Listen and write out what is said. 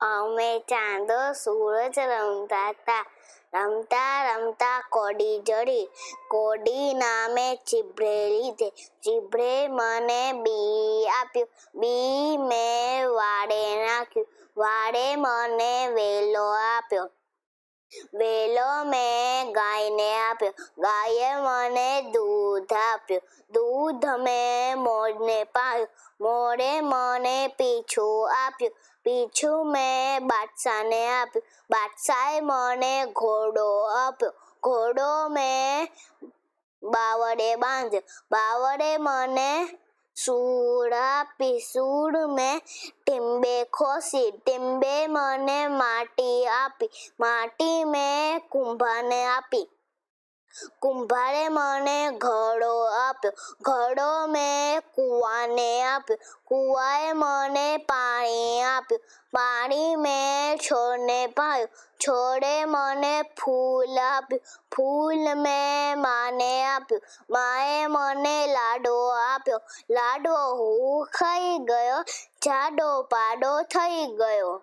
અમે ચાંદો સૂરજ રમતા હતા. રમતા રમતા કોડી જડી. કોડી નામે ચીભડે લીધે. ચીભડે મને બી આપ્યું. બી મેં વાડે નાખ્યું. વાડે મને વેલો આપ્યો. વેલો મેં ગાયને આપ્યો. ગાયે મને દૂધ આપ્યું. દૂધ મેં મોરને પાયું. મોરે મને પીછું આપ્યું. પીછું મેં બાદશાહને આપ્યું. બાદશાહે મને ઘોડો આપ્યો. ઘોડો મેં બાવળે બાંધ્યો. બાવળે મને સૂળ આપી. સૂળ મેં ટીંબે ખોસી. ટીંબે મને માટી આપી. માટી મેં કુંભારને આપી. કુંભારે મને ઘડો આપ્યો. ઘડો મેં કૂવાને આપ્યો. કૂવાએ મને પાણી આપ્યું. પાણી મેં છોડને પાયું. છોડે મને ફૂલ આપ્યું. ફૂલ મેં માને આપ્યું. માએ મને લાડવો આપ્યો. લાડવો હું ખાઈ ગયો. જાડો પાડો થઈ ગયો.